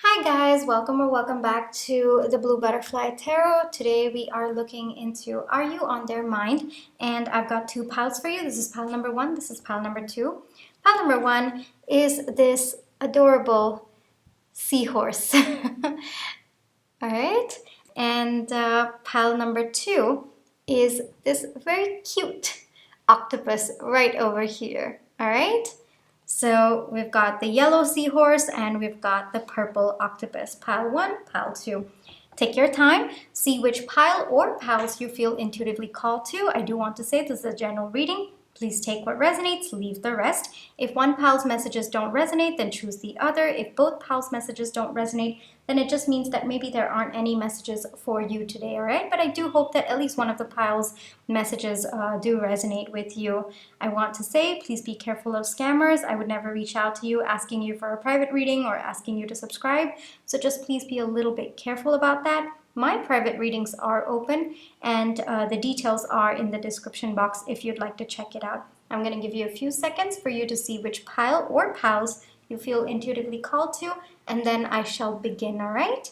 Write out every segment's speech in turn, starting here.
Hi guys, welcome or welcome back to the Blue Butterfly Tarot. Today we are looking into Are You on Their Mind? And I've got two piles for you. This is pile number one, this is pile number two. Pile number one is this adorable seahorse. Alright, and pile number two is this very cute octopus right over here. Alright? So we've got the yellow seahorse and we've got the purple octopus. Pile one, pile two. Take your time, see which pile or piles you feel intuitively called to. I do want to say this is a general reading. Please take what resonates, leave the rest. If one pile's messages don't resonate, then choose the other. If both piles' messages don't resonate, then it just means that maybe there aren't any messages for you today, all right? But I do hope that at least one of the piles' messages do resonate with you. I want to say, please be careful of scammers. I would never reach out to you asking you for a private reading or asking you to subscribe. So just please be a little bit careful about that. My private readings are open and the details are in the description box if you'd like to check it out. I'm going to give you a few seconds for you to see which pile or piles you feel intuitively called to, and then I shall begin, all right?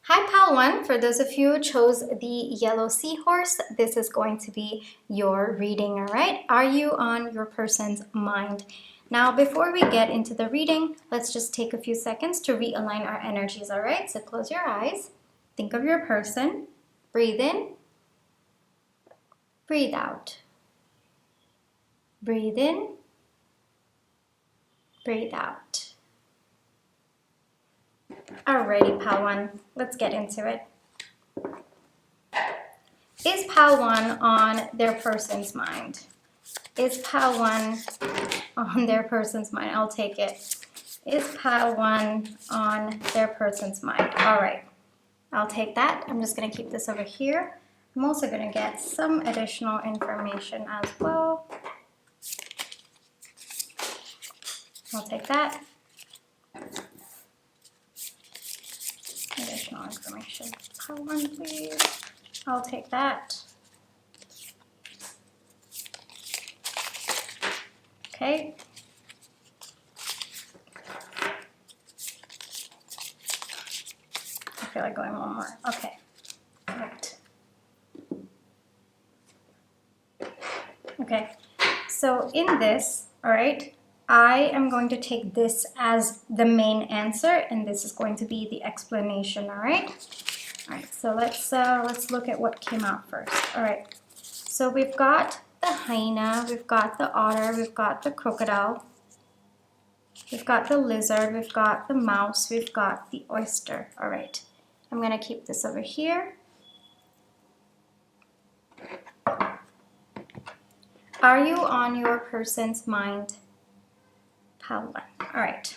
Hi, pile one. For those of you who chose the yellow seahorse, this is going to be your reading, all right? Are you on your person's mind? Now, before we get into the reading, let's just take a few seconds to realign our energies, all right? So close your eyes, think of your person, breathe in, breathe out. Breathe in, breathe out. Alrighty, pile one, let's get into it. Is pile one on their person's mind? Is pile one on their person's mind? I'll take it. Is pile one on their person's mind? All right, I'll take that. I'm just going to keep this over here. I'm also going to get some additional information as well. I'll take that. Additional information. Pile one, please. I'll take that. Okay. I feel like going one more. Okay. Right. Okay. So in this, all right, I am going to take this as the main answer, and this is going to be the explanation. All right. All right. So let's look at what came out first. All right. So we've got the hyena, we've got the otter, we've got the crocodile, we've got the lizard, we've got the mouse, we've got the oyster. All right, I'm going to keep this over here. Are you on your person's mind? Pile one. All right,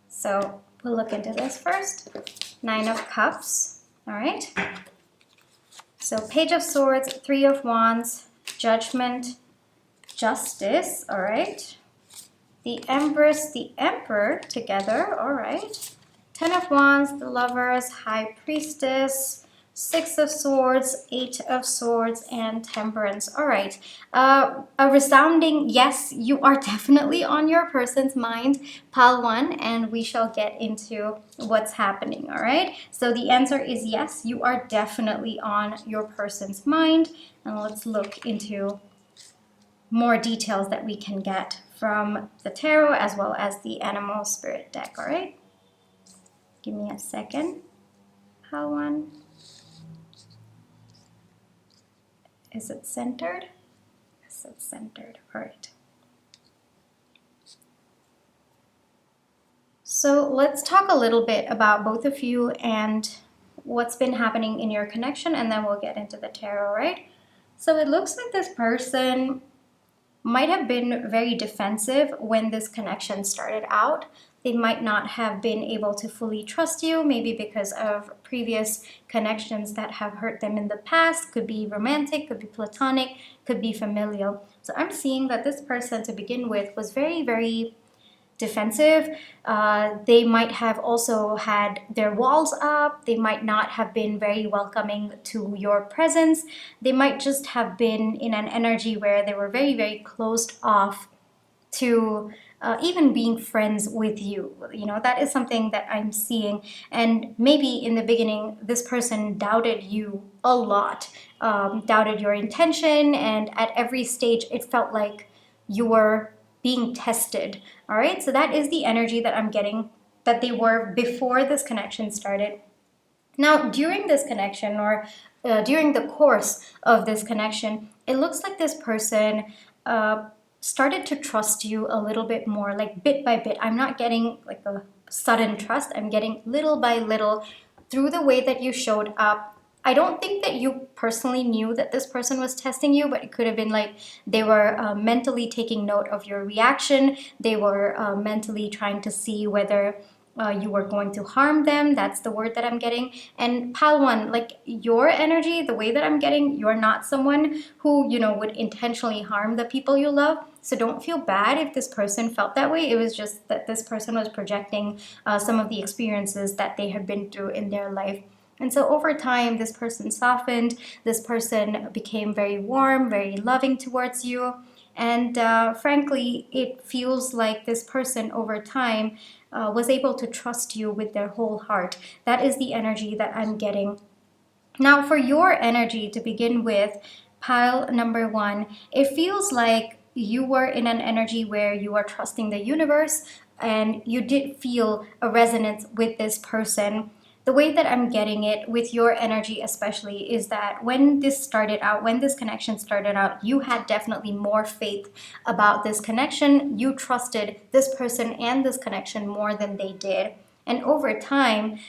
so we'll look into this first. Nine of Cups. All right. So Page of Swords, Three of Wands, Judgment, Justice, all right. The Empress, the Emperor together, all right. Ten of Wands, the Lovers, High Priestess, Six of Swords, Eight of Swords, and Temperance. All right. A resounding yes, you are definitely on your person's mind, pile one, and we shall get into what's happening, all right? So the answer is yes, you are definitely on your person's mind. And let's look into more details that we can get from the tarot as well as the animal spirit deck, all right? Give me a second. Pile one. Is it centered? Yes, it's centered. All right. So let's talk a little bit about both of you and what's been happening in your connection, and then we'll get into the tarot, right? So it looks like this person might have been very defensive when this connection started out. They might not have been able to fully trust you, maybe because of previous connections that have hurt them in the past. Could be romantic, could be platonic, could be familial. So I'm seeing that this person to begin with was very, very defensive. They might have also had their walls up. They might not have been very welcoming to your presence. They might just have been in an energy where they were very, very closed off to even being friends with you. You know, that is something that I'm seeing. And maybe in the beginning, this person doubted you a lot, doubted your intention, and at every stage, it felt like you were being tested. All right, so that is the energy that I'm getting that they were before this connection started. Now, during this connection, or during the course of this connection, it looks like this person started to trust you a little bit more, like bit by bit. I'm not getting like a sudden trust. I'm getting little by little through the way that you showed up. I don't think that you personally knew that this person was testing you, but it could have been like they were mentally taking note of your reaction. They were mentally trying to see whether you were going to harm them. That's the word that I'm getting. And pile one, like your energy, the way that I'm getting, you're not someone who, you know, would intentionally harm the people you love. So don't feel bad if this person felt that way. It was just that this person was projecting some of the experiences that they had been through in their life. And so over time, this person softened, this person became very warm, very loving towards you. And frankly, it feels like this person over time was able to trust you with their whole heart. That is the energy that I'm getting. Now, for your energy to begin with, pile number one, it feels like you were in an energy where you are trusting the universe and you did feel a resonance with this person. The way that I'm getting it with your energy especially is that when this started out, when this connection started out, you had definitely more faith about this connection. You trusted this person and this connection more than they did. And over time,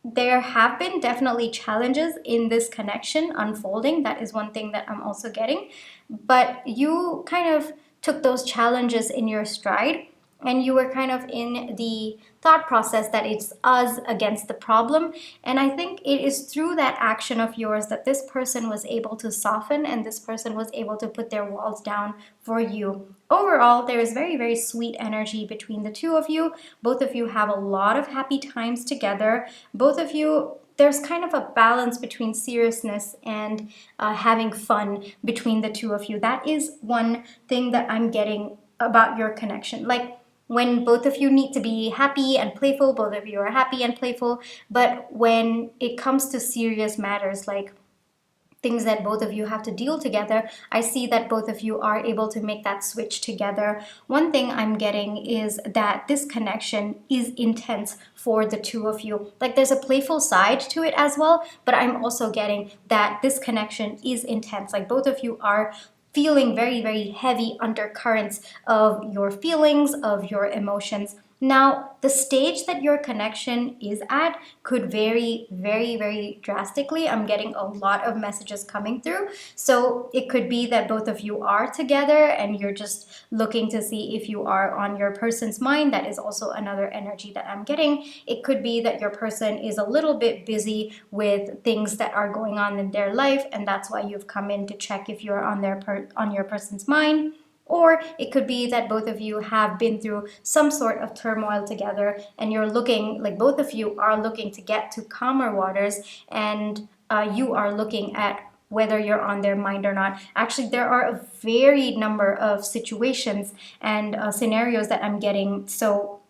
there have been definitely challenges in this connection unfolding. That is one thing that I'm also getting. But you kind of took those challenges in your stride, and you were kind of in the thought process that it's us against the problem. And I think it is through that action of yours that this person was able to soften and this person was able to put their walls down for you. Overall, there is very, very sweet energy between the two of you. Both of you have a lot of happy times together. Both of you, there's kind of a balance between seriousness and having fun between the two of you. That is one thing that I'm getting about your connection. Like, when both of you need to be happy and playful, both of you are happy and playful. But when it comes to serious matters, like things that both of you have to deal together, I see that both of you are able to make that switch together. One thing I'm getting is that this connection is intense for the two of you. Like, there's a playful side to it as well, but I'm also getting that this connection is intense. Like, both of you are feeling very, very heavy undercurrents of your feelings, of your emotions. Now, the stage that your connection is at could vary very, very drastically. I'm getting a lot of messages coming through. So it could be that both of you are together and you're just looking to see if you are on your person's mind. That is also another energy that I'm getting. It could be that your person is a little bit busy with things that are going on in their life, and that's why you've come in to check if you're on your person's mind. Or it could be that both of you have been through some sort of turmoil together and you're looking, like both of you are looking to get to calmer waters, and you are looking at whether you're on their mind or not. Actually, there are a varied number of situations and scenarios that I'm getting. So,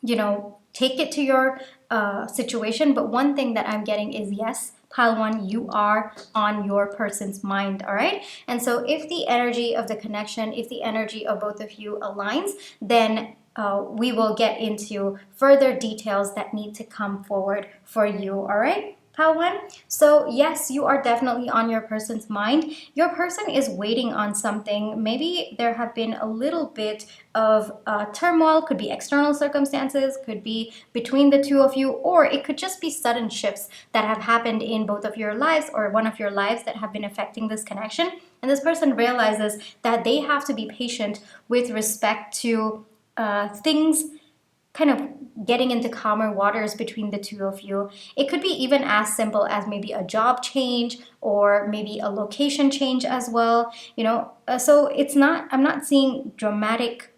you know, take it to your situation. But one thing that I'm getting is yes, pile one, you are on your person's mind, all right? And so if the energy of the connection, if the energy of both of you aligns, then we will get into further details that need to come forward for you, all right? Pile one. So yes, you are definitely on your person's mind. Your person is waiting on something. Maybe there have been a little bit of turmoil, could be external circumstances, could be between the two of you, or it could just be sudden shifts that have happened in both of your lives or one of your lives that have been affecting this connection. And this person realizes that they have to be patient with respect to things kind of getting into calmer waters between the two of you. It could be even as simple as maybe a job change or maybe a location change as well, you know. So it's not, I'm not seeing dramatic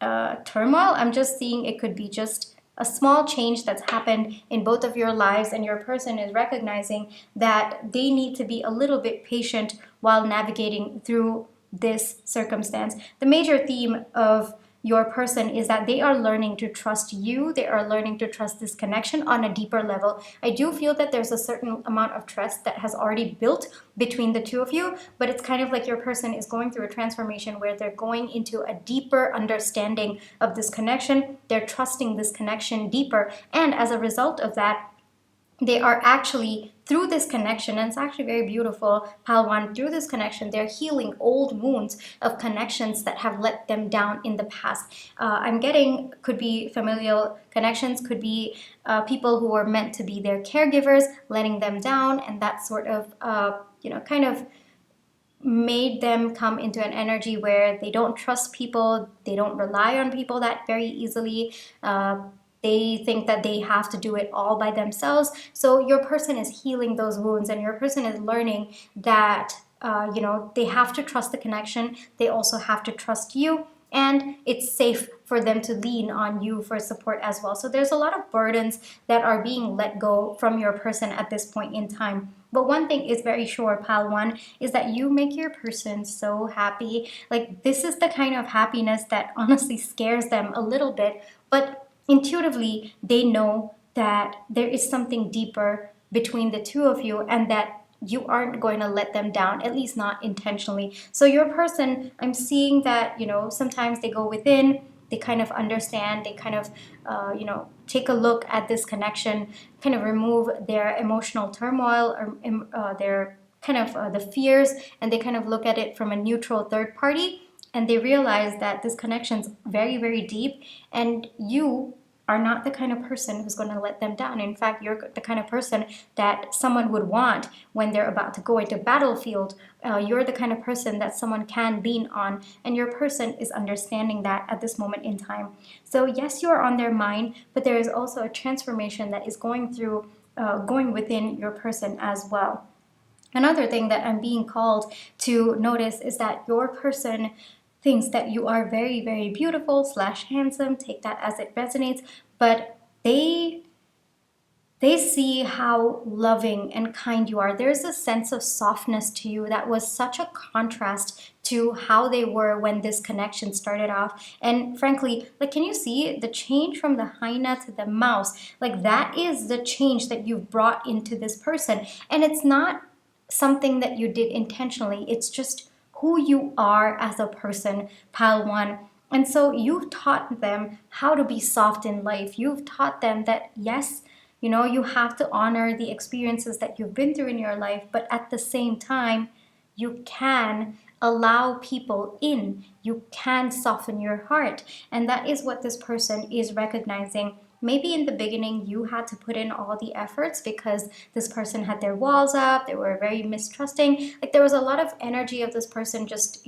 turmoil. I'm just seeing it could be just a small change that's happened in both of your lives, and your person is recognizing that they need to be a little bit patient while navigating through this circumstance. The major theme of your person is that they are learning to trust you. They are learning to trust this connection on a deeper level. I do feel that there's a certain amount of trust that has already built between the two of you, but it's kind of like your person is going through a transformation where they're going into a deeper understanding of this connection. They're trusting this connection deeper, and as a result of that, they are actually, through this connection, and it's actually very beautiful, Pal 1, through this connection, they're healing old wounds of connections that have let them down in the past. I'm getting, could be familial connections, could be people who were meant to be their caregivers, letting them down, and that sort of, kind of made them come into an energy where they don't trust people, they don't rely on people that very easily. They think that they have to do it all by themselves. So your person is healing those wounds, and your person is learning that, they have to trust the connection. They also have to trust you, and it's safe for them to lean on you for support as well. So there's a lot of burdens that are being let go from your person at this point in time. But one thing is very sure, Pal 1, is that you make your person so happy. Like, this is the kind of happiness that honestly scares them a little bit, but intuitively they know that there is something deeper between the two of you, and that you aren't going to let them down, at least not intentionally. So your person, I'm seeing that, sometimes they go within, they kind of understand, they kind of, take a look at this connection, kind of remove their emotional turmoil, or their kind of the fears, and they kind of look at it from a neutral third party, and they realize that this connection's very, very deep, and you are not the kind of person who's going to let them down. In fact, you're the kind of person that someone would want when they're about to go into battlefield. You're the kind of person that someone can lean on, and your person is understanding that at this moment in time. So yes, you are on their mind, but there is also a transformation that is going within your person as well. Another thing that I'm being called to notice is that your person thinks that you are very, very beautiful / handsome. Take that as it resonates. But they see how loving and kind you are. There's a sense of softness to you that was such a contrast to how they were when this connection started off. And frankly, like, can you see the change from the hyena to the mouse? Like, that is the change that you've brought into this person. And it's not something that you did intentionally. It's just who you are as a person, Pal 1. And so you've taught them how to be soft in life. You've taught them that, yes, you have to honor the experiences that you've been through in your life, but at the same time, you can allow people in. You can soften your heart. And that is what this person is recognizing. Maybe in the beginning you had to put in all the efforts because this person had their walls up, they were very mistrusting. Like, there was a lot of energy of this person just,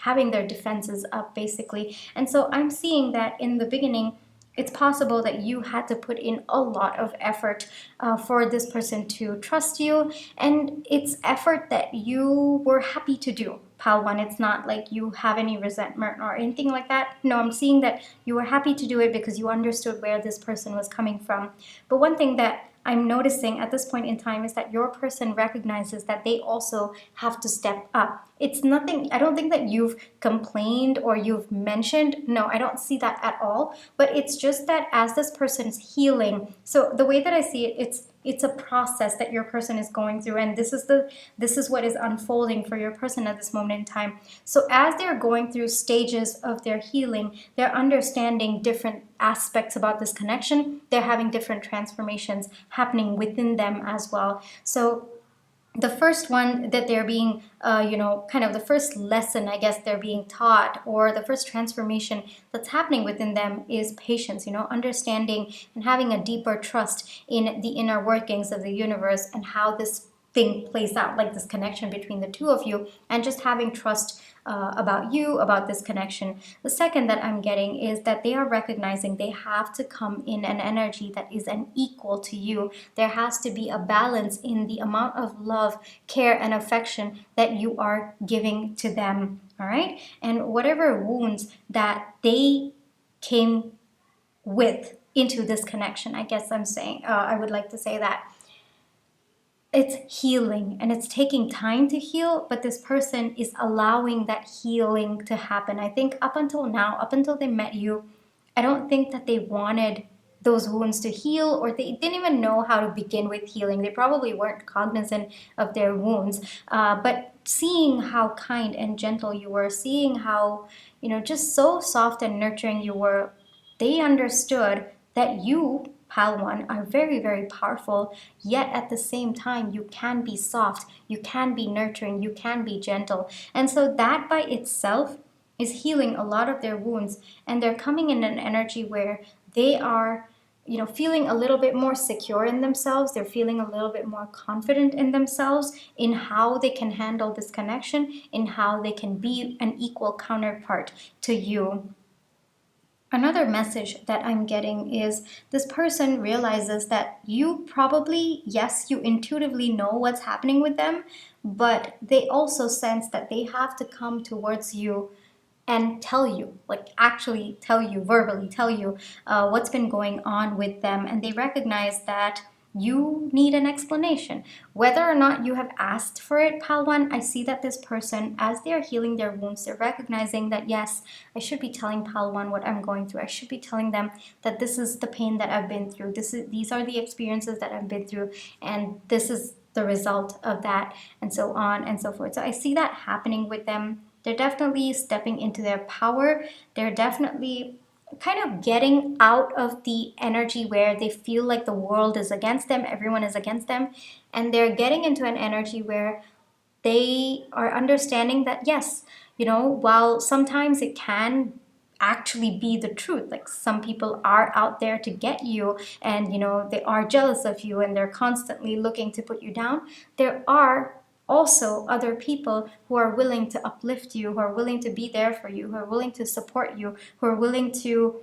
having their defenses up basically. And so I'm seeing that in the beginning, it's possible that you had to put in a lot of effort for this person to trust you, and it's effort that you were happy to do, Pal 1. It's not like you have any resentment or anything like that. No, I'm seeing that you were happy to do it because you understood where this person was coming from. But one thing that I'm noticing at this point in time is that your person recognizes that they also have to step up. It's nothing, I don't think that you've complained or you've mentioned. No, I don't see that at all. But it's just that as this person's healing, so the way that I see it, it's a process that your person is going through, and this is what is unfolding for your person at this moment in time. So as they're going through stages of their healing, they're understanding different aspects about this connection. They're having different transformations happening within them as well. So the first one that they're being, kind of the first lesson, I guess, they're being taught, or the first transformation that's happening within them is patience, understanding and having a deeper trust in the inner workings of the universe and how this thing plays out, like this connection between the two of you, and just having trust about you, about this connection. The second that I'm getting is that they are recognizing they have to come in an energy that is an equal to you. There has to be a balance in the amount of love, care, and affection that you are giving to them. All right? And whatever wounds that they came with into this connection. I guess I'm saying, I would like to say that it's healing and it's taking time to heal, but this person is allowing that healing to happen. I think up until now, up until they met you, I don't think that they wanted those wounds to heal, or they didn't even know how to begin with healing. They probably weren't cognizant of their wounds. But seeing how kind and gentle you were, seeing how, just so soft and nurturing you were, they understood that you, Pal One, are very, very powerful, yet at the same time, you can be soft, you can be nurturing, you can be gentle. And so that by itself is healing a lot of their wounds, and they're coming in an energy where they are, feeling a little bit more secure in themselves. They're feeling a little bit more confident in themselves, in how they can handle this connection, in how they can be an equal counterpart to you. Another message that I'm getting is this person realizes that you probably, yes, you intuitively know what's happening with them, but they also sense that they have to come towards you and tell you, like actually tell you, verbally tell you what's been going on with them. And they recognize that you need an explanation. Whether or not you have asked for it, Pal One, I see that this person, as they are healing their wounds, they're recognizing that, yes, I should be telling Pal One what I'm going through. I should be telling them that this is the pain that I've been through. These are the experiences that I've been through, and this is the result of that, and so on and so forth. So I see that happening with them. They're definitely stepping into their power. They're definitely kind of getting out of the energy where they feel like the world is against them, everyone is against them, and they're getting into an energy where they are understanding that, yes, while sometimes it can actually be the truth, like some people are out there to get you, and they are jealous of you, and they're constantly looking to put you down, there are also other people who are willing to uplift you, who are willing to be there for you, who are willing to support you, who are willing to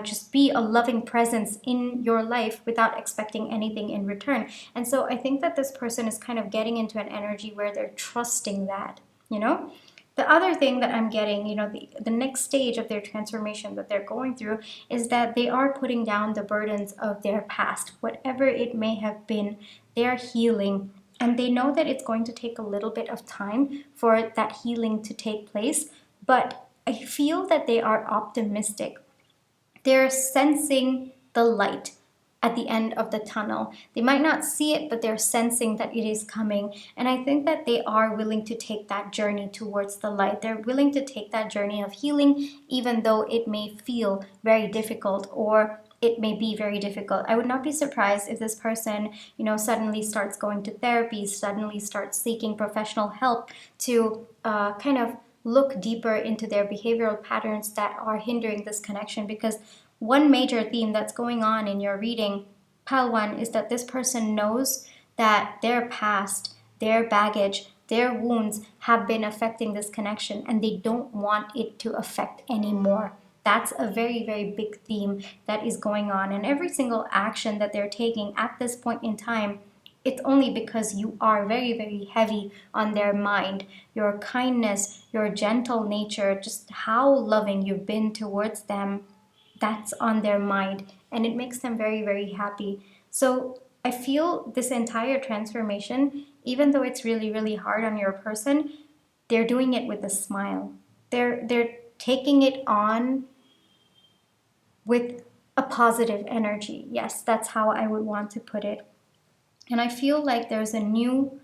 just be a loving presence in your life without expecting anything in return. And so I think that this person is kind of getting into an energy where they're trusting that. The other thing that I'm getting, the next stage of their transformation that they're going through is that they are putting down the burdens of their past, whatever it may have been. They're healing. And they know that it's going to take a little bit of time for that healing to take place. But I feel that they are optimistic. They're sensing the light at the end of the tunnel. They might not see it, but they're sensing that it is coming. And I think that they are willing to take that journey towards the light. They're willing to take that journey of healing, even though it may feel very difficult, or it may be very difficult. I would not be surprised if this person, suddenly starts going to therapy, suddenly starts seeking professional help to kind of look deeper into their behavioral patterns that are hindering this connection. Because one major theme that's going on in your reading, Pal One, is that this person knows that their past, their baggage, their wounds have been affecting this connection, and they don't want it to affect anymore. That's a very, very big theme that is going on. And every single action that they're taking at this point in time, it's only because you are very, very heavy on their mind. Your kindness, your gentle nature, just how loving you've been towards them, that's on their mind. And it makes them very, very happy. So I feel this entire transformation, even though it's really, really hard on your person, they're doing it with a smile. They're taking it on with a positive energy. Yes, that's how I would want to put it. And I feel like there's a new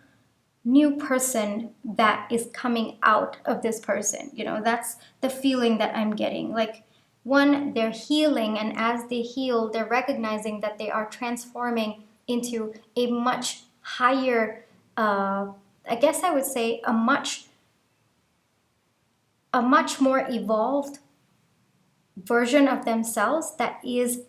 person that is coming out of this person. That's the feeling that I'm getting. Like, one, they're healing, and as they heal, they're recognizing that they are transforming into a much higher, I guess I would say a much more evolved version of themselves that is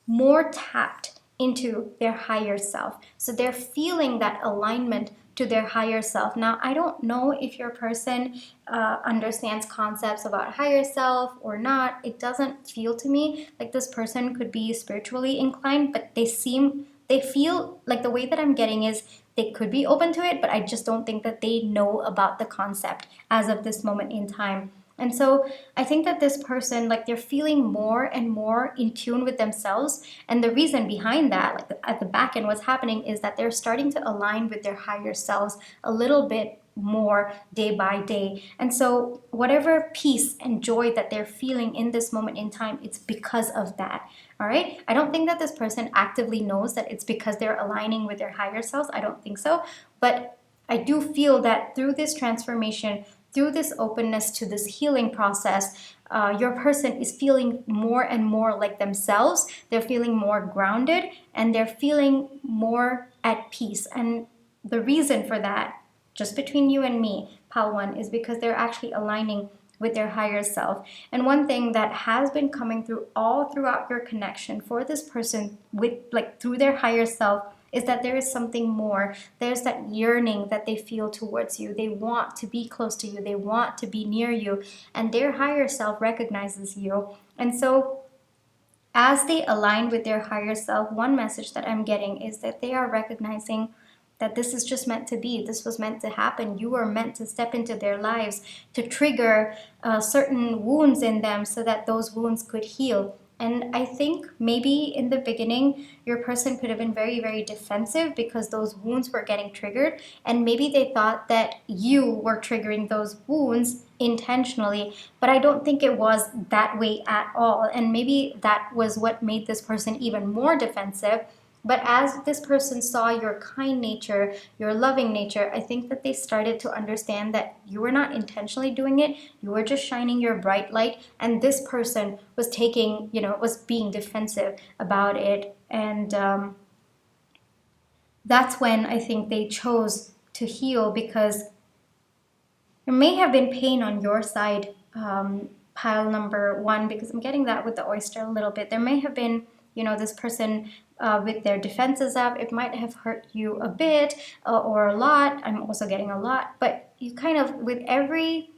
more tapped into their higher self. So they're feeling that alignment to their higher self. Now, I don't know if your person understands concepts about higher self or not. It doesn't feel to me like this person could be spiritually inclined, but they feel like, the way that I'm getting is they could be open to it, but I just don't think that they know about the concept as of this moment in time. And so I think that this person, like, they're feeling more and more in tune with themselves. And the reason behind that, like at the back end, what's happening is that they're starting to align with their higher selves a little bit more day by day. And so whatever peace and joy that they're feeling in this moment in time, it's because of that. All right. I don't think that this person actively knows that it's because they're aligning with their higher selves. I don't think so. But I do feel that through this transformation, through this openness to this healing process, your person is feeling more and more like themselves. They're feeling more grounded and they're feeling more at peace. And the reason for that, just between you and me, Pal 1, is because they're actually aligning with their higher self. And one thing that has been coming through all throughout your connection for this person with, like, through their higher self, is that there is something more. There's that yearning that they feel towards you. They want to be close to you. They want to be near you. And their higher self recognizes you. And so as they align with their higher self, one message that I'm getting is that they are recognizing that this is just meant to be. This was meant to happen. You were meant to step into their lives to trigger certain wounds in them so that those wounds could heal. And I think maybe in the beginning, your person could have been very, very defensive because those wounds were getting triggered. And maybe they thought that you were triggering those wounds intentionally. But I don't think it was that way at all. And maybe that was what made this person even more defensive. But as this person saw your kind nature, your loving nature, I think that they started to understand that you were not intentionally doing it. You were just shining your bright light. And this person was taking, was being defensive about it. And that's when I think they chose to heal, because there may have been pain on your side, pile number 1, because I'm getting that with the oyster a little bit. There may have been, this person with their defenses up. It might have hurt you a bit or a lot. I'm also getting a lot. But you kind of, with every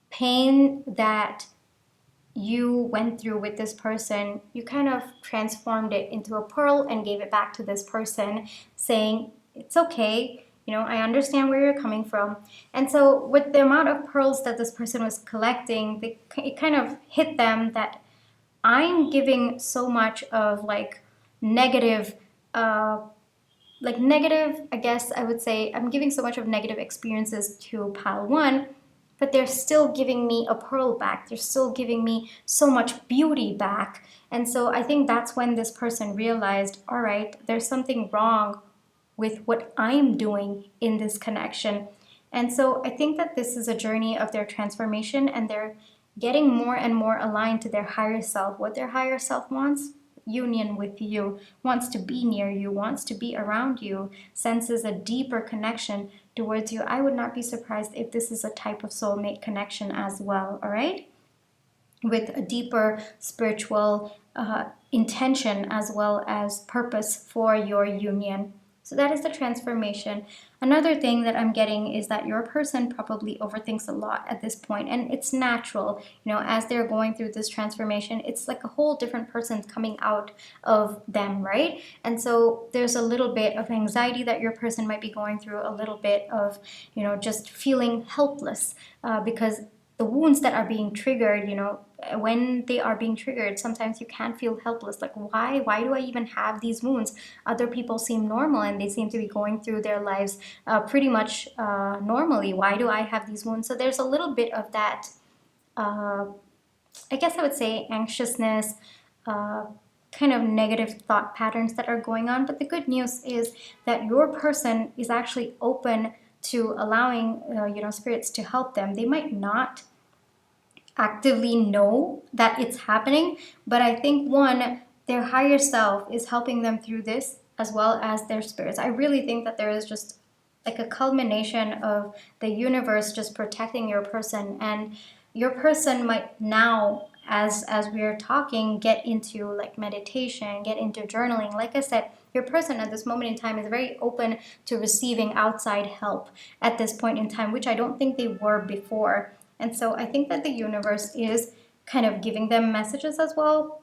pain that you went through with this person, you kind of transformed it into a pearl and gave it back to this person, saying, it's okay. I understand where you're coming from. And so with the amount of pearls that this person was collecting, it kind of hit them that I'm giving so much of negative, I guess I would say, I'm giving so much of negative experiences to pile 1, but they're still giving me a pearl back. They're still giving me so much beauty back. And so I think that's when this person realized, all right, there's something wrong with what I'm doing in this connection. And so I think that this is a journey of their transformation, and they're getting more and more aligned to their higher self. What their higher self wants: union with you, wants to be near you, wants to be around you, senses a deeper connection towards you. I would not be surprised if this is a type of soulmate connection as well, all right? With a deeper spiritual intention as well as purpose for your union. So that is the transformation. Another thing that I'm getting is that your person probably overthinks a lot at this point, and it's natural. As they're going through this transformation, it's like a whole different person coming out of them, right? And so there's a little bit of anxiety that your person might be going through, a little bit of, just feeling helpless because the wounds that are being triggered, when they are being triggered, sometimes you can feel helpless. Like, why do I even have these wounds? Other people seem normal and they seem to be going through their lives pretty much normally. Why do I have these wounds? So there's a little bit of that, I guess I would say, anxiousness, kind of negative thought patterns that are going on. But the good news is that your person is actually open to allowing, spirits to help them. They might not actively know that it's happening, but I think, one, their higher self is helping them through this, as well as their spirits. I really think that there is just like a culmination of the universe just protecting your person, and your person might now, as we are talking, get into like meditation, get into journaling. Like I said, your person at this moment in time is very open to receiving outside help at this point in time, which I don't think they were before. And so I think that the universe is kind of giving them messages as well.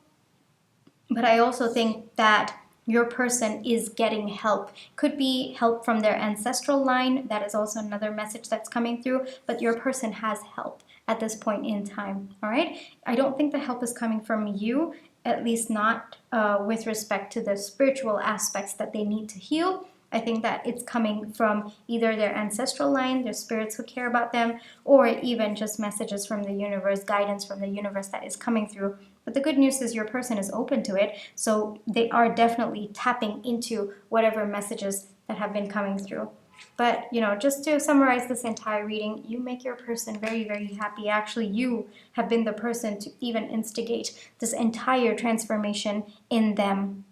But I also think that your person is getting help. Could be help from their ancestral line. That is also another message that's coming through. But your person has help at this point in time, all right? I don't think the help is coming from you, at least not with respect to the spiritual aspects that they need to heal. I think that it's coming from either their ancestral line, their spirits who care about them, or even just messages from the universe, guidance from the universe that is coming through. But the good news is your person is open to it, so they are definitely tapping into whatever messages that have been coming through. But, you know, just to summarize this entire reading, you make your person very, very happy. Actually, you have been the person to even instigate this entire transformation in them.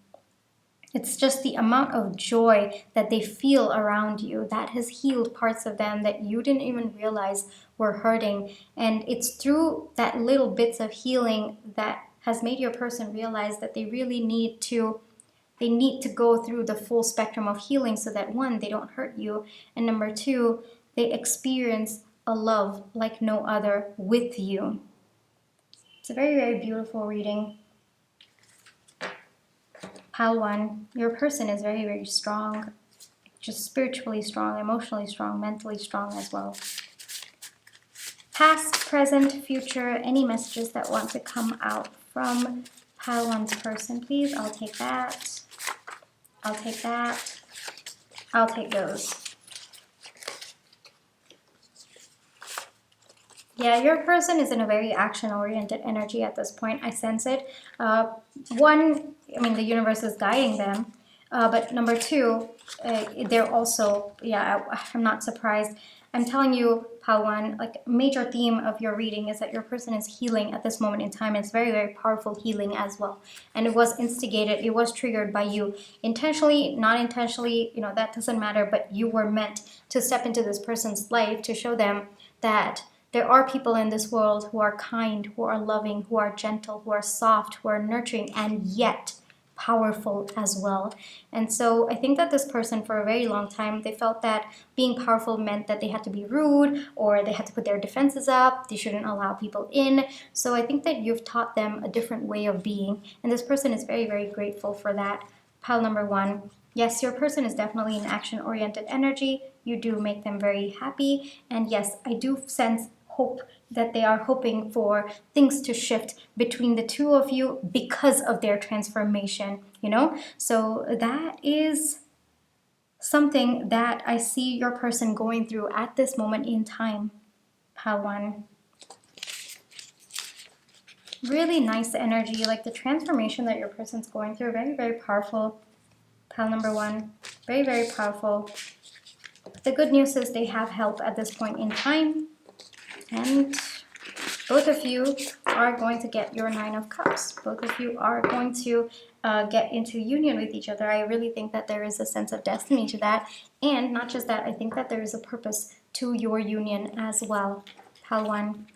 It's just the amount of joy that they feel around you that has healed parts of them that you didn't even realize were hurting. And it's through that little bits of healing that has made your person realize that they really need to go through the full spectrum of healing so that, one, they don't hurt you, and number two, they experience a love like no other with you. It's a very, very beautiful reading. Pile 1, your person is very, very strong, just spiritually strong, emotionally strong, mentally strong as well. Past, present, future, any messages that want to come out from Pile 1's person, please. I'll take that. I'll take that. I'll take those. Yeah, your person is in a very action-oriented energy at this point. I sense it. One, I mean, the universe is guiding them. But number two, they're also, yeah, I'm not surprised. I'm telling you, Pawan, like a major theme of your reading is that your person is healing at this moment in time. It's very, very powerful healing as well. And it was instigated, it was triggered by you. Intentionally, not intentionally, you know, that doesn't matter, but you were meant to step into this person's life to show them that there are people in this world who are kind, who are loving, who are gentle, who are soft, who are nurturing, and yet powerful as well. And so I think that this person, for a very long time, they felt that being powerful meant that they had to be rude or they had to put their defenses up, they shouldn't allow people in. So I think that you've taught them a different way of being, and this person is very, very grateful for that. Pile number 1, yes, your person is definitely an action-oriented energy. You do make them very happy, and yes, I do sense hope that they are hoping for things to shift between the two of you because of their transformation, you know? So that is something that I see your person going through at this moment in time, Pawan. Really nice energy, like the transformation that your person's going through, very, very powerful. Pile number 1, very, very powerful. The good news is they have help at this point in time. And both of you are going to get your 9 of Cups. Both of you are going to get into union with each other. I really think that there is a sense of destiny to that. And not just that, I think that there is a purpose to your union as well. Pile 1.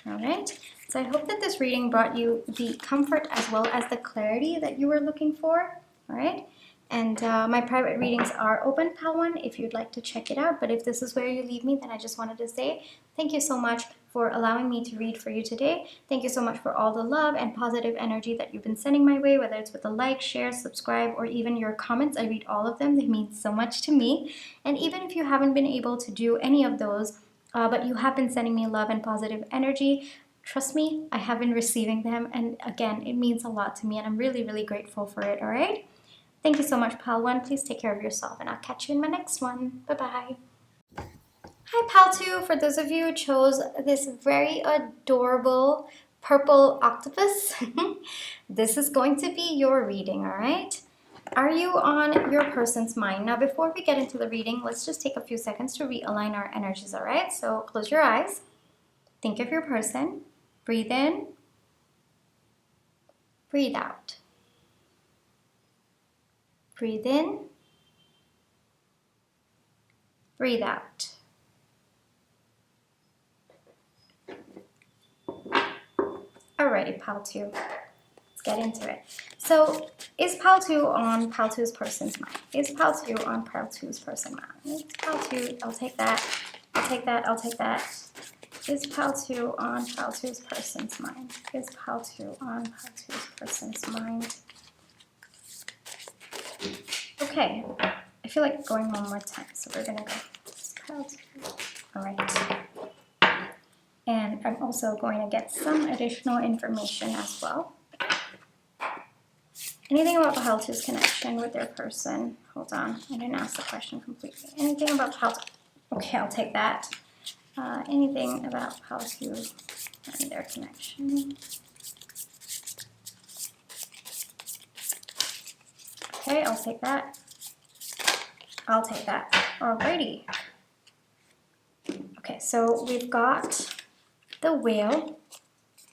All right. So I hope that this reading brought you the comfort as well as the clarity that you were looking for. All right. And my private readings are open, Pile 1, if you'd like to check it out. But if this is where you leave me, then I just wanted to say thank you so much for allowing me to read for you today. Thank you so much for all the love and positive energy that you've been sending my way, whether it's with a like, share, subscribe, or even your comments. I read all of them. They mean so much to me. And even if you haven't been able to do any of those, but you have been sending me love and positive energy, trust me, I have been receiving them. And again, it means a lot to me, and I'm really, really grateful for it, all right? Thank you so much, Pile 1. Please take care of yourself, and I'll catch you in my next one. Bye-bye. Hi, Pile 2. For those of you who chose this very adorable purple octopus, this is going to be your reading, all right? Are you on your person's mind? Now, before we get into the reading, let's just take a few seconds to realign our energies, all right? So close your eyes. Think of your person. Breathe in. Breathe out. Breathe in, breathe out. Alrighty, Pile 2, let's get into it. So, is Pile 2 on Pile 2's person's mind? Is Pile 2 on Pile 2's person's mind? Pile 2, I'll take that, I'll take that, I'll take that. Is Pile 2 on Pile 2's person's mind? Is Pile 2 on Pile 2's person's mind? Okay, I feel like going one more time, so we're gonna go. All right. And I'm also going to get some additional information as well. Anything about Pile 2's connection with their person? Hold on, I didn't ask the question completely. Anything about Pile 2? Okay, I'll take that. Anything about Pile 2 and their connection? Okay, I'll take that. I'll take that. Alrighty. Okay, so we've got the whale,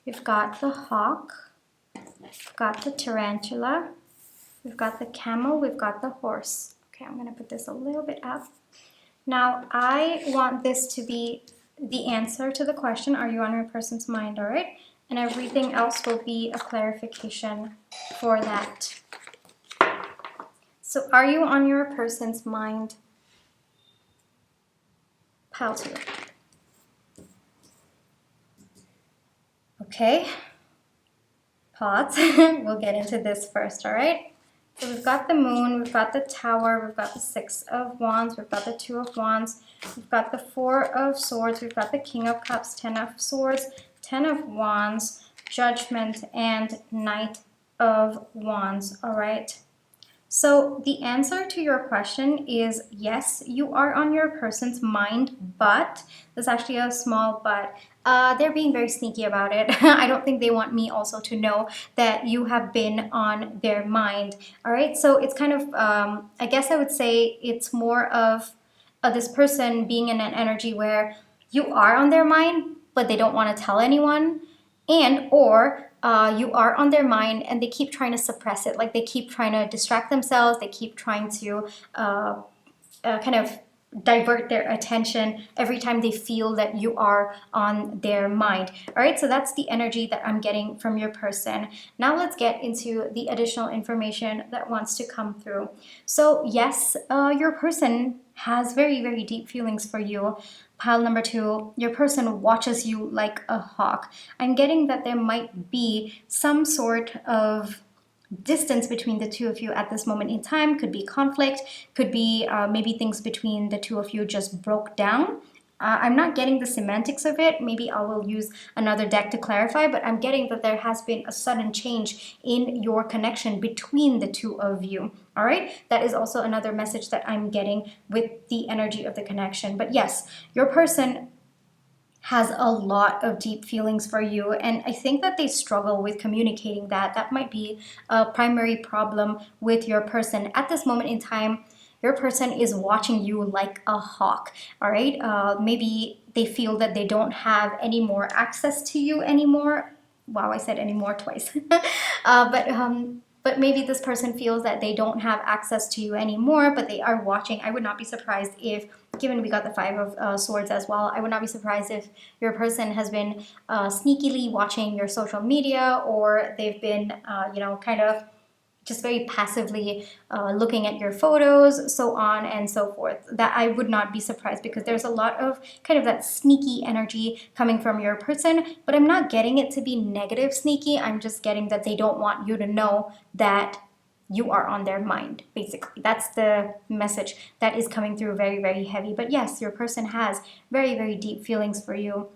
we've got the hawk, we've got the tarantula, we've got the camel, we've got the horse. Okay, I'm gonna put this a little bit up. Now, I want this to be the answer to the question, are you on your person's mind, all right? And everything else will be a clarification for that. So are you on your person's mind? Pile 2. Okay, pause. We'll get into this first, all right? So we've got the moon, we've got the tower, we've got the 6 of wands, we've got the 2 of wands, we've got the 4 of swords, we've got the king of cups, 10 of swords, 10 of wands, judgment, and knight of wands, all right? So the answer to your question is yes, you are on your person's mind, but there's actually a small but. They're being very sneaky about it. I don't think they want me also to know that you have been on their mind. All right, so it's kind of, I guess I would say it's more of this person being in an energy where you are on their mind, but they don't want to tell anyone, and or you are on their mind and they keep trying to suppress it. Like they keep trying to distract themselves. They keep trying to kind of divert their attention every time they feel that you are on their mind. All right, so that's the energy that I'm getting from your person. Now let's get into the additional information that wants to come through. So yes, your person has very, very deep feelings for you. Pile number 2, your person watches you like a hawk. I'm getting that there might be some sort of distance between the two of you at this moment in time. Could be conflict, could be maybe things between the two of you just broke down. I'm not getting the semantics of it. Maybe I will use another deck to clarify, but I'm getting that there has been a sudden change in your connection between the two of you. All right, that is also another message that I'm getting with the energy of the connection. But yes, your person has a lot of deep feelings for you, and I think that they struggle with communicating that. That might be a primary problem with your person at this moment in time. Your person is watching you like a hawk, all right? Maybe they feel that they don't have any more access to you anymore. Wow, I said anymore twice. But maybe this person feels that they don't have access to you anymore, but they are watching. I would not be surprised if, given we got the 5 of swords as well, I would not be surprised if your person has been sneakily watching your social media, or they've been, kind of just very passively looking at your photos, so on and so forth. That I would not be surprised, because there's a lot of kind of that sneaky energy coming from your person, but I'm not getting it to be negative sneaky. I'm just getting that they don't want you to know that you are on their mind, basically. That's the message that is coming through very, very heavy. But yes, your person has very, very deep feelings for you.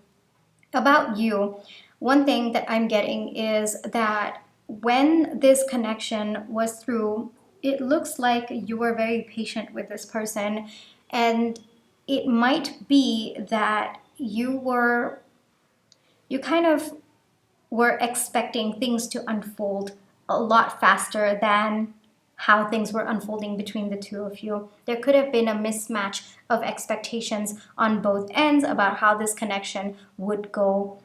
About you, one thing that I'm getting is that when this connection was through, it looks like you were very patient with this person, and it might be that you kind of were expecting things to unfold a lot faster than how things were unfolding between the two of you. There could have been a mismatch of expectations on both ends about how this connection would go.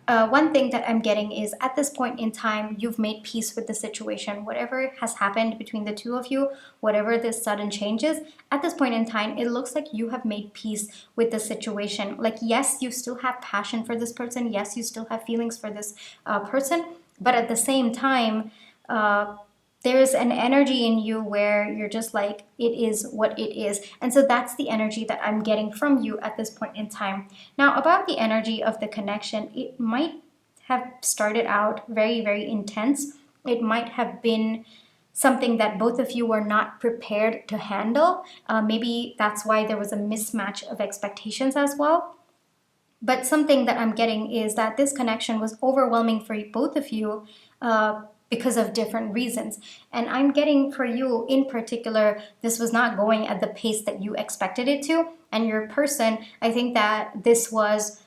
One thing that I'm getting is at this point in time, you've made peace with the situation. Whatever has happened between the two of you, whatever this sudden change is, at this point in time, it looks like you have made peace with the situation. Like, yes, you still have passion for this person. Yes, you still have feelings for this person. But at the same time, there's an energy in you where you're just like, it is what it is. And so that's the energy that I'm getting from you at this point in time. Now, about the energy of the connection, it might have started out very, very intense. It might have been something that both of you were not prepared to handle. Maybe that's why there was a mismatch of expectations as well. But something that I'm getting is that this connection was overwhelming for both of you because of different reasons. And I'm getting for you in particular, this was not going at the pace that you expected it to. And your person, I think that this was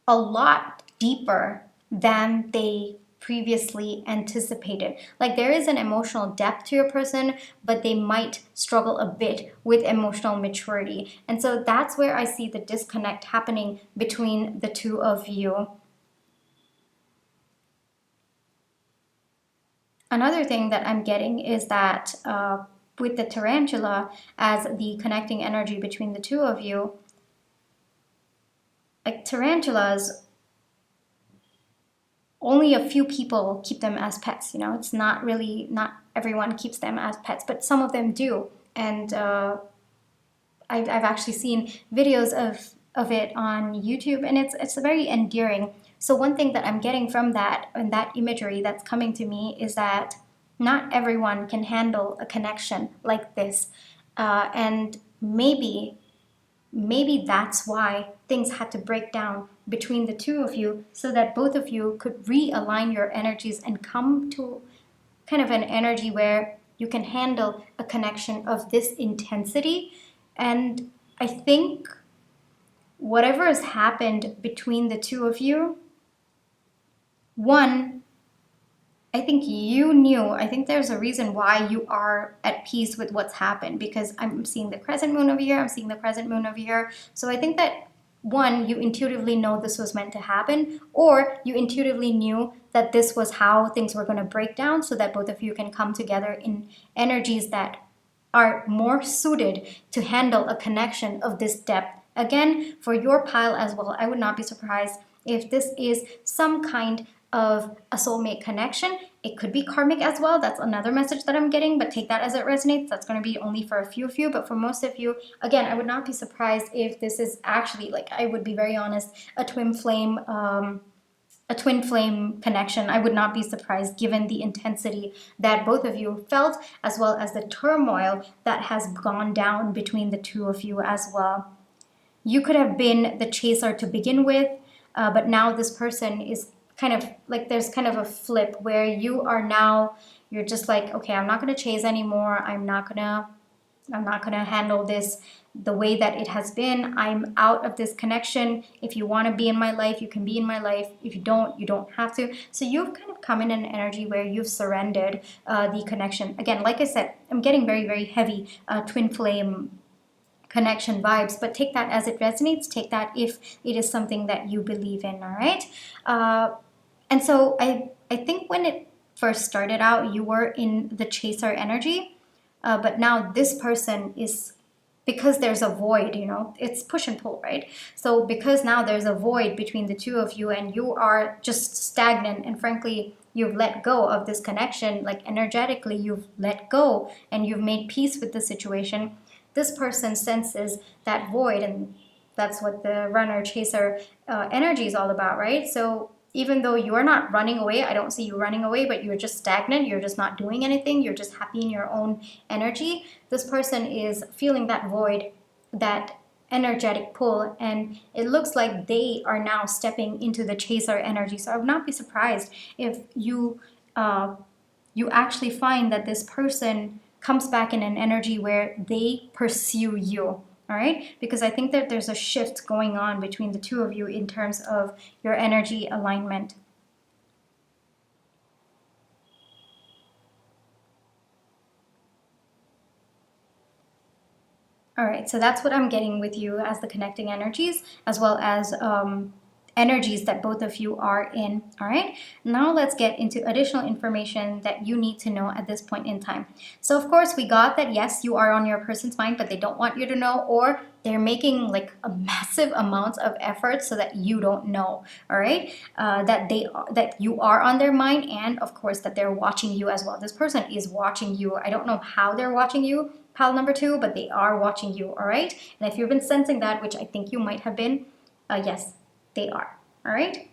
a lot deeper than they previously anticipated. Like there is an emotional depth to your person, but they might struggle a bit with emotional maturity. And so that's where I see the disconnect happening between the two of you. Another thing that I'm getting is that with the tarantula as the connecting energy between the two of you, like tarantulas, only a few people keep them as pets. You know, it's not everyone keeps them as pets, but some of them do. And I've actually seen videos of it on YouTube, and it's very endearing. So one thing that I'm getting from that and that imagery that's coming to me is that not everyone can handle a connection like this, and maybe that's why things had to break down between the two of you so that both of you could realign your energies and come to kind of an energy where you can handle a connection of this intensity. And I think whatever has happened between the two of you, one, I think you knew, I think there's a reason why you are at peace with what's happened, because I'm seeing the crescent moon over here, I'm seeing the crescent moon over here. So I think that one, you intuitively know this was meant to happen, or you intuitively knew that this was how things were going to break down so that both of you can come together in energies that are more suited to handle a connection of this depth. Again, for your pile as well, I would not be surprised if this is some kind of a soulmate connection. It could be karmic as well. That's another message that I'm getting, but take that as it resonates. That's going to be only for a few of you, but for most of you, again, I would not be surprised if this is actually, like, I would be very honest, a twin flame connection. I would not be surprised given the intensity that both of you felt, as well as the turmoil that has gone down between the two of you as well. You could have been the chaser to begin with, but now this person is kind of like, there's kind of a flip where you are now, you're just like, okay, I'm not going to chase anymore. I'm not going to handle this the way that it has been. I'm out of this connection. If you want to be in my life, you can be in my life. If you don't have to. So you've kind of come in an energy where you've surrendered the connection. Again, like I said, I'm getting very, very heavy twin flame connection vibes, but take that as it resonates. Take that if it is something that you believe in, all right? And so I think when it first started out, you were in the chaser energy, but now this person is, because there's a void, you know, it's push and pull, right? So because now there's a void between the two of you and you are just stagnant, and frankly, you've let go of this connection, like energetically, you've let go and you've made peace with the situation. This person senses that void, and that's what the runner chaser energy is all about, right? So even though you are not running away, I don't see you running away, but you're just stagnant, you're just not doing anything, you're just happy in your own energy. This person is feeling that void, that energetic pull, and it looks like they are now stepping into the chaser energy. So I would not be surprised if you actually find that this person comes back in an energy where they pursue you. All right, because I think that there's a shift going on between the two of you in terms of your energy alignment. All right, so that's what I'm getting with you as the connecting energies, as well as energies that both of you are in. All right, now let's get into additional information that you need to know at this point in time. So of course we got that yes, you are on your person's mind, but they don't want you to know, or they're making like a massive amount of effort so that you don't know. All right, that you are on their mind, and of course that they're watching you as well. This person is watching you. I don't know how they're watching you, pile number two, but they are watching you. All right, and if you've been sensing that, which I think you might have been, yes, they are. All right.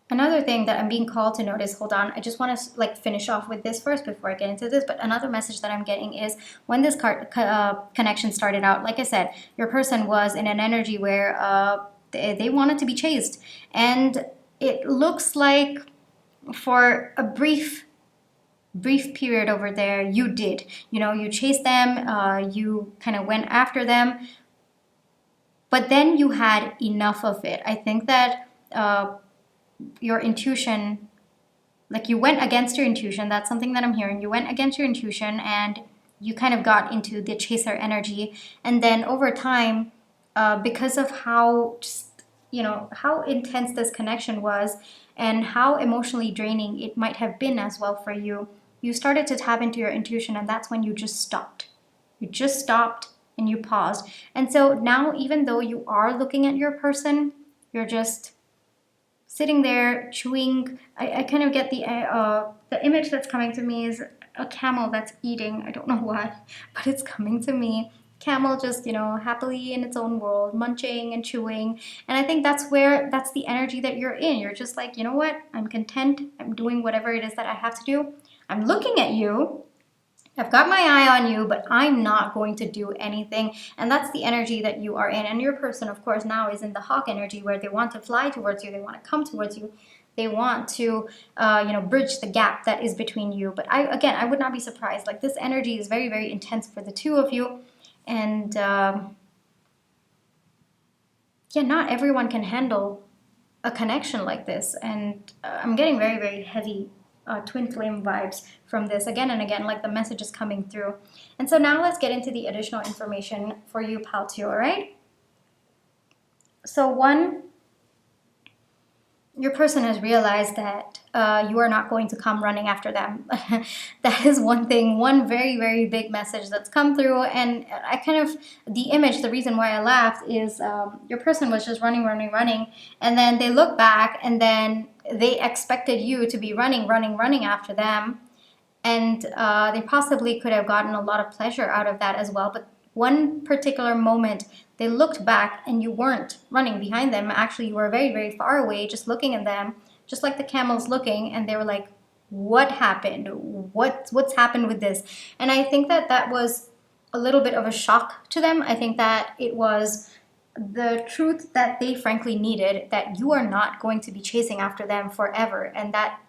Another thing that I'm being called to notice, hold on, I just want to like finish off with this first before I get into this, but another message that I'm getting is when this connection started out, like I said, your person was in an energy where they wanted to be chased. And it looks like for a brief period over there, you did. You know, you chased them, you kind of went after them, but then you had enough of it. I think that your intuition, like you went against your intuition. That's something that I'm hearing. You went against your intuition and you kind of got into the chaser energy. And then over time, because of how just, you know, how intense this connection was and how emotionally draining it might have been as well for you, you started to tap into your intuition, and that's when you just stopped. You just stopped and you paused. And so now, even though you are looking at your person, you're just sitting there chewing. I kind of get the image that's coming to me is a camel that's eating. I don't know why, but it's coming to me. Camel just, you know, happily in its own world, munching and chewing. And I think that's the energy that you're in. You're just like, you know what? I'm content. I'm doing whatever it is that I have to do. I'm looking at you. I've got my eye on you, but I'm not going to do anything. And that's the energy that you are in. And your person, of course, now is in the hawk energy where they want to fly towards you. They want to come towards you. They want to, bridge the gap that is between you. But I would not be surprised. Like, this energy is very, very intense for the two of you. And not everyone can handle a connection like this. And I'm getting very, very heavy twin flame vibes from this again and again, like the message is coming through. And so now let's get into the additional information for you, Pal 2, all right? So one, your person has realized that you are not going to come running after them. That is one thing, one very, very big message that's come through. And the reason why I laughed is your person was just running. And then they look back and then they expected you to be running after them. And they possibly could have gotten a lot of pleasure out of that as well. But one particular moment, they looked back and you weren't running behind them. Actually, you were very, very far away, just looking at them, just like the camels looking. And they were like, what happened? What's happened with this? And I think that was a little bit of a shock to them. I think that it was the truth that they frankly needed, that you are not going to be chasing after them forever, and that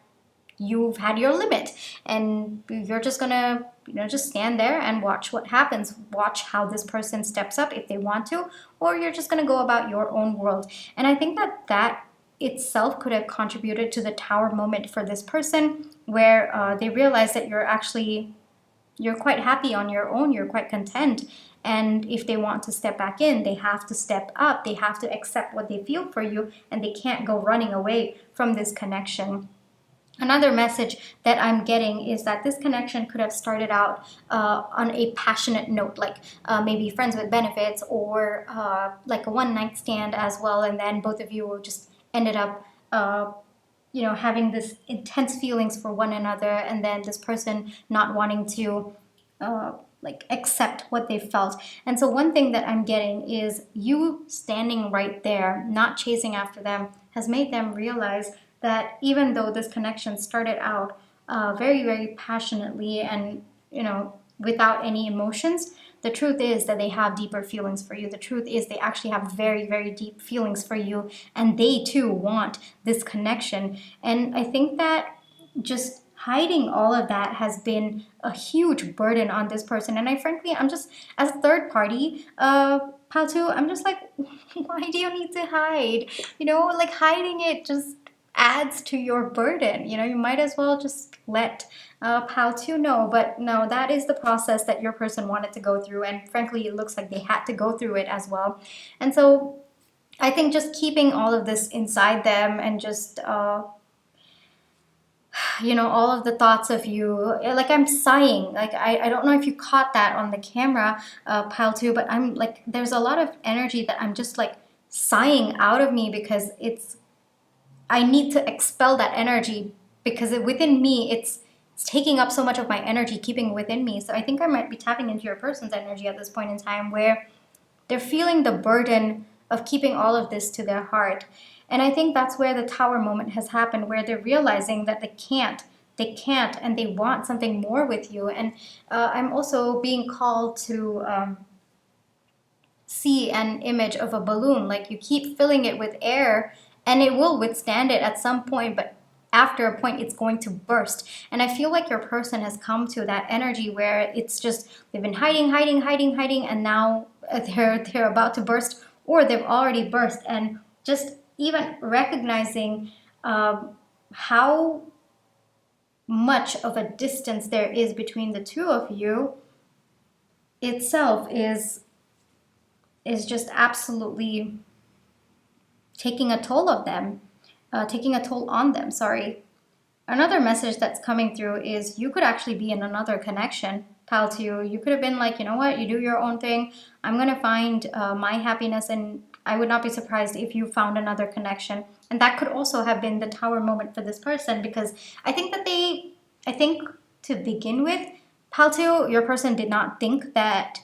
you've had your limit and you're just gonna just stand there and watch what happens, watch how this person steps up if they want to, or you're just gonna go about your own world. And I think that itself could have contributed to the tower moment for this person, where they realize that you're quite happy on your own, you're quite content. And if they want to step back in, they have to step up, they have to accept what they feel for you, and they can't go running away from this connection. Another message that I'm getting is that this connection could have started out on a passionate note, like maybe friends with benefits, or like a one-night stand as well, and then both of you just ended up having this intense feelings for one another, and then this person not wanting to accept what they felt. And so one thing that I'm getting is you standing right there, not chasing after them, has made them realize that even though this connection started out very, very passionately and, without any emotions, the truth is that they have deeper feelings for you. The truth is they actually have very, very deep feelings for you, and they too want this connection. And I think that just hiding all of that has been a huge burden on this person. And I'm just, as a third party, Pal 2, I'm just like, why do you need to hide? Hiding it just adds to your burden. You might as well just let Pal 2 know. But no, that is the process that your person wanted to go through, and frankly it looks like they had to go through it as well. And so I think just keeping all of this inside them, and just all of the thoughts of you, like I'm sighing, like I don't know if you caught that on the camera, Pal 2, but I'm like, there's a lot of energy that I'm just like sighing out of me, because I need to expel that energy, because within me, it's taking up so much of my energy, keeping it within me. So I think I might be tapping into your person's energy at this point in time, where they're feeling the burden of keeping all of this to their heart. And I think that's where the Tower moment has happened, where they're realizing that they can't, and they want something more with you. And I'm also being called to see an image of a balloon. Like, you keep filling it with air and it will withstand it at some point, but after a point it's going to burst. And I feel like your person has come to that energy where it's just they've been hiding, and now they're about to burst, or they've already burst. And just even recognizing how much of a distance there is between the two of you itself is just absolutely taking a toll of them, taking a toll on them, sorry. Another message that's coming through is you could actually be in another connection, pal, to you. You could have been like, you know what, you do your own thing. I'm going to find my happiness, and I would not be surprised if you found another connection. And that could also have been the Tower moment for this person, because I think to begin with, pal, to your person did not think that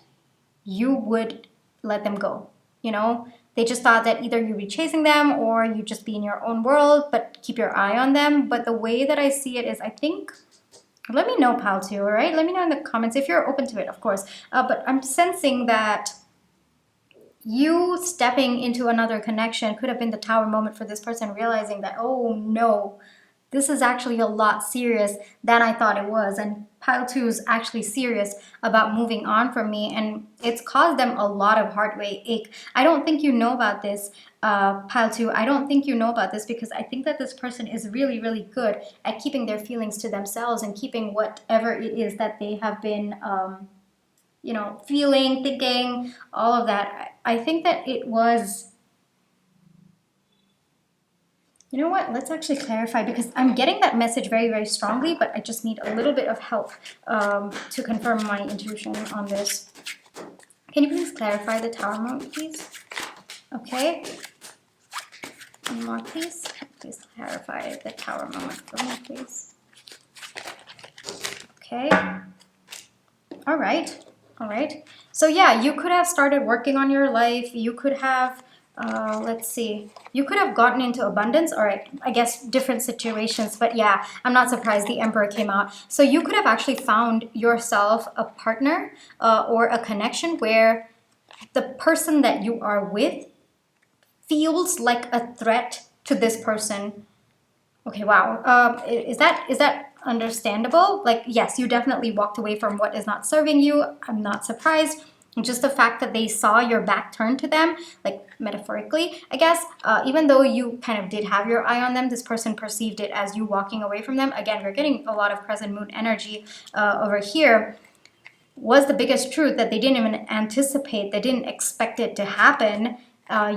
you would let them go. You know, they just thought that either you'd be chasing them or you'd just be in your own world, but keep your eye on them. But the way that I see it is, I think, let me know, pal, too, all right? Let me know in the comments if you're open to it, of course. But I'm sensing that you stepping into another connection could have been the Tower moment for this person, realizing that, oh no, this is actually a lot serious than I thought it was. And pile 2 is actually serious about moving on from me. And it's caused them a lot of heartache. I don't think you know about this, pile 2. I don't think you know about this, because I think that this person is really, really good at keeping their feelings to themselves and keeping whatever it is that they have been, feeling, thinking, all of that. I think that it was... You know what? Let's actually clarify, because I'm getting that message very, very strongly, but I just need a little bit of help to confirm my intuition on this. Can you please clarify the Tower moment, please? Okay. One more, please. Please clarify the Tower moment for me, please. Okay. All right. All right. So yeah, you could have started working on your life. You could have... let's see. You could have gotten into abundance, or I guess different situations, but yeah, I'm not surprised the Emperor came out. So you could have actually found yourself a partner or a connection where the person that you are with feels like a threat to this person. Okay, wow. Is that understandable? Like, yes, you definitely walked away from what is not serving you. I'm not surprised. Just the fact that they saw your back turned to them, like metaphorically, I guess, even though you kind of did have your eye on them, this person perceived it as you walking away from them. Again, we're getting a lot of present moon energy over here. Was the biggest truth that they didn't even anticipate, they didn't expect it to happen.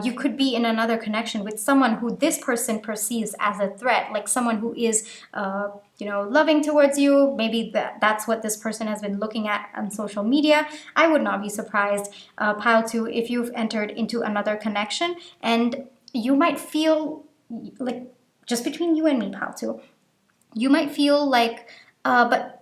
You could be in another connection with someone who this person perceives as a threat, like someone who is, loving towards you. Maybe that's what this person has been looking at on social media. I would not be surprised, pile 2, if you've entered into another connection, and you might feel like, just between you and me, pile 2, you might feel like, but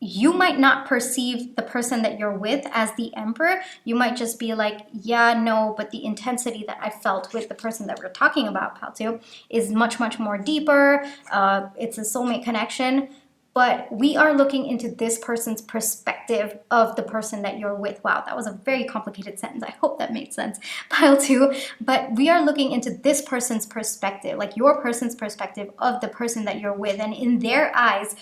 you might not perceive the person that you're with as the Emperor. You might just be like, yeah, no, but the intensity that I felt with the person that we're talking about, pal 2, is much, much more deeper. It's a soulmate connection. But we are looking into this person's perspective of the person that you're with. Wow, that was a very complicated sentence. I hope that made sense, pile 2. But we are looking into this person's perspective, like your person's perspective of the person that you're with. And in their eyes,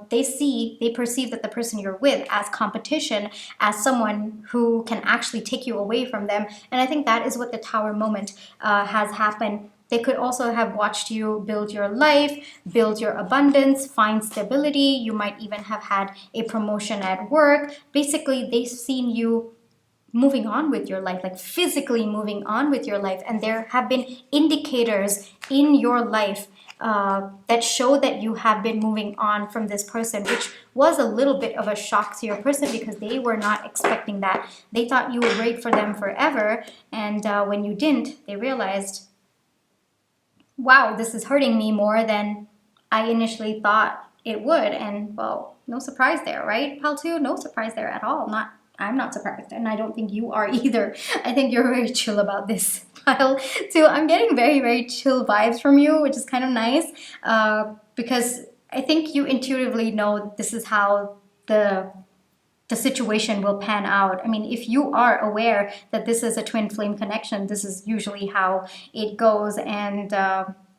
they perceive that the person you're with as competition, as someone who can actually take you away from them. And I think that is what the Tower moment has happened. They could also have watched you build your life, build your abundance, find stability. You might even have had a promotion at work. Basically, they've seen you moving on with your life, like physically moving on with your life. And there have been indicators in your life that show that you have been moving on from this person, which was a little bit of a shock to your person, because they were not expecting that. They thought you would wait for them forever. And when you didn't, they realized, wow, this is hurting me more than I initially thought it would. And well, no surprise there, right, pal 2? No surprise there at all. I'm not surprised, and I don't think you are either. I think you're very chill about this. Pile 2, I'm getting very, very chill vibes from you, which is kind of nice, because I think you intuitively know this is how the situation will pan out. I mean, if you are aware that this is a twin flame connection, this is usually how it goes. And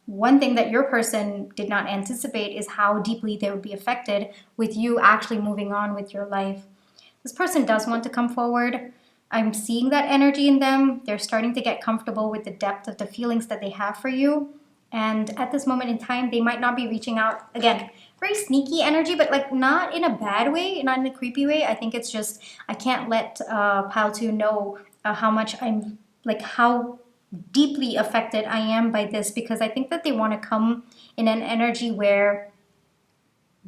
one thing that your person did not anticipate is how deeply they would be affected with you actually moving on with your life. This person does want to come forward. I'm seeing that energy in them. They're starting to get comfortable with the depth of the feelings that they have for you. And at this moment in time, they might not be reaching out. Again, very sneaky energy, but like not in a bad way, not in a creepy way. I think it's just, I can't let Pile 2 know how much I'm, like how deeply affected I am by this, because I think that they want to come in an energy where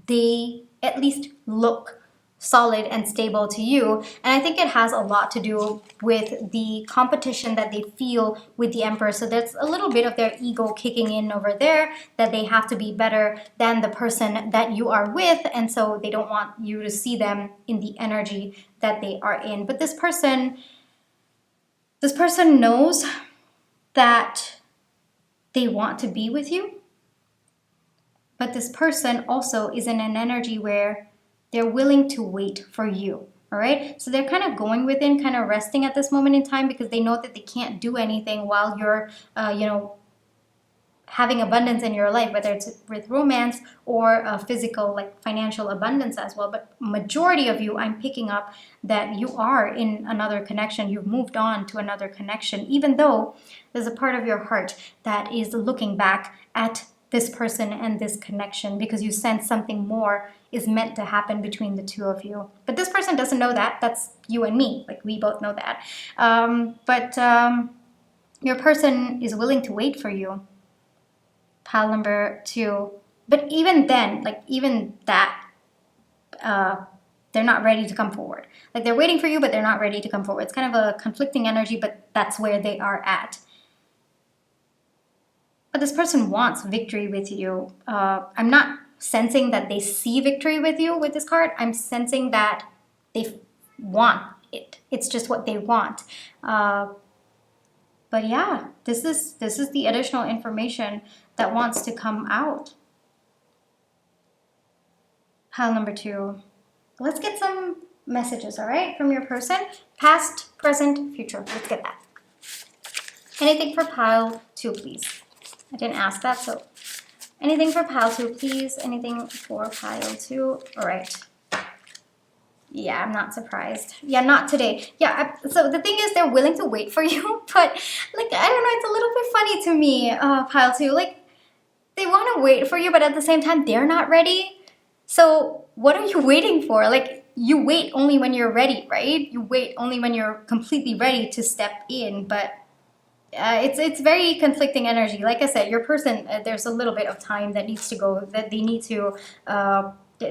they at least look solid and stable to you. And I think it has a lot to do with the competition that they feel with the Emperor. So there's a little bit of their ego kicking in over there, that they have to be better than the person that you are with, and so they don't want you to see them in the energy that they are in. But this person knows that they want to be with you, but this person also is in an energy where they're willing to wait for you, all right? So they're kind of going within, kind of resting at this moment in time, because they know that they can't do anything while you're, having abundance in your life, whether it's with romance or physical, like financial abundance as well. But majority of you, I'm picking up that you are in another connection. You've moved on to another connection, even though there's a part of your heart that is looking back at this person and this connection, because you sense something more is meant to happen between the two of you. But this person doesn't know that. That's you and me. Like, we both know that. But your person is willing to wait for you. Pile number 2. But even then, like even that, they're not ready to come forward. Like, they're waiting for you, but they're not ready to come forward. It's kind of a conflicting energy, but that's where they are at. But this person wants victory with you. I'm not sensing that they see victory with you with this card. I'm sensing that they want it. It's just what they want. But yeah, this is the additional information that wants to come out. Pile number 2. Let's get some messages, all right, from your person. Past, present, future. Let's get that. Anything for pile 2, please. I didn't ask that, so anything for pile 2, please. Anything for pile 2. All right. Yeah, I'm not surprised. Yeah, not today. Yeah, so the thing is, they're willing to wait for you, but like, I don't know, it's a little bit funny to me, pile 2. Like, they want to wait for you, but at the same time, they're not ready. So what are you waiting for? Like, you wait only when you're ready, right? You wait only when you're completely ready to step in, but it's very conflicting energy. Like I said, your person, there's a little bit of time that needs to go, that they need to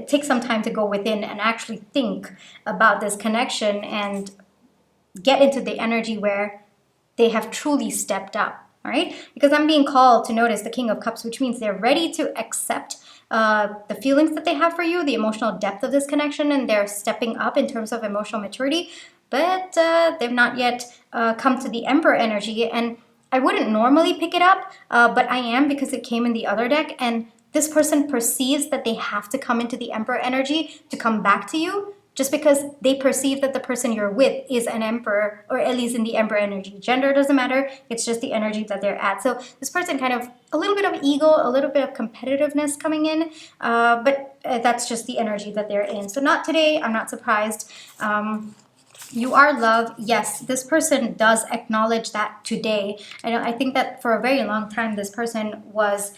take some time to go within and actually think about this connection and get into the energy where they have truly stepped up, all right? Because I'm being called to notice the King of Cups, which means they're ready to accept the feelings that they have for you, the emotional depth of this connection, and they're stepping up in terms of emotional maturity, but they've not yet come to the Emperor energy. And I wouldn't normally pick it up, but I am, because it came in the other deck, and this person perceives that they have to come into the Emperor energy to come back to you, just because they perceive that the person you're with is an Emperor, or at least in the Emperor energy. Gender doesn't matter, it's just the energy that they're at. So this person kind of, a little bit of ego, a little bit of competitiveness coming in, but that's just the energy that they're in. So not today, I'm not surprised. You are loved. Yes, this person does acknowledge that today. I think that for a very long time, this person was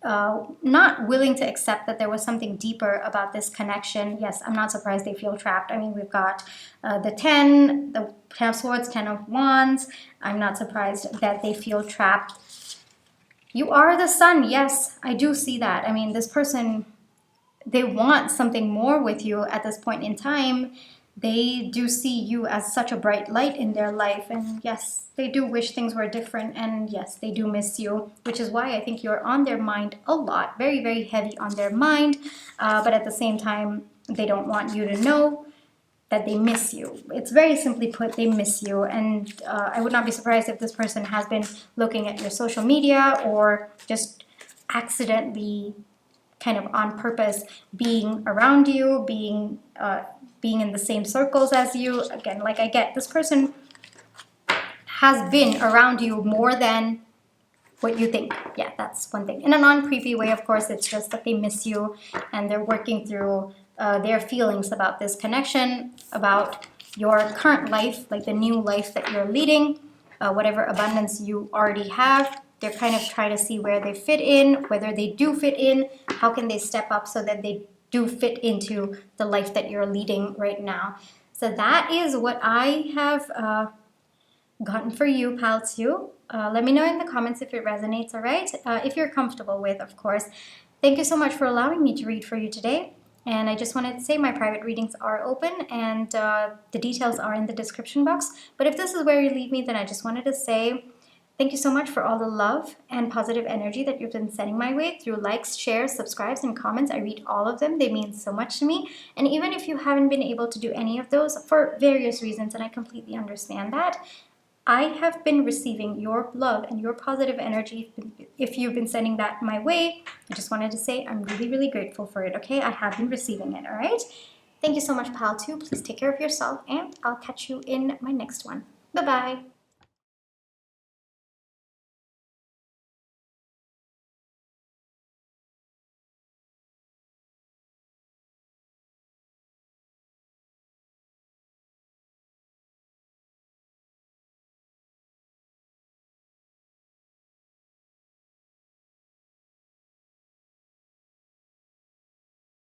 not willing to accept that there was something deeper about this connection. Yes, I'm not surprised they feel trapped. I mean, we've got the 10, the 10 of Swords, 10 of Wands. I'm not surprised that they feel trapped. You are the Sun. Yes, I do see that. I mean, this person, they want something more with you at this point in time. They do see you as such a bright light in their life, and yes, they do wish things were different, and yes, they do miss you, which is why I think you're on their mind a lot, very, very heavy on their mind, but at the same time, they don't want you to know. that they miss you. It's very simply put, they miss you. And I would not be surprised if this person has been looking at your social media or just accidentally, kind of on purpose, being around you, being in the same circles as you. Again, like I get, this person has been around you more than what you think. Yeah, that's one thing. In a non-creepy way, of course, it's just that they miss you and they're working through their feelings about this connection, about your current life, like the new life that you're leading, whatever abundance you already have. They're kind of trying to see where they fit in, whether they do fit in, how can they step up so that they do fit into the life that you're leading right now. So that is what I have gotten for you, Pal 2. Let me know in the comments if it resonates, all right? If you're comfortable with, of course. Thank you so much for allowing me to read for you today. And I just wanted to say my private readings are open and the details are in the description box. But if this is where you leave me, then I just wanted to say thank you so much for all the love and positive energy that you've been sending my way through likes, shares, subscribes, and comments. I read all of them. They mean so much to me. And even if you haven't been able to do any of those for various reasons, and I completely understand that, I have been receiving your love and your positive energy. If you've been sending that my way, I just wanted to say I'm really, really grateful for it, okay? I have been receiving it, all right? Thank you so much, Pal 2. Please take care of yourself, and I'll catch you in my next one. Bye-bye.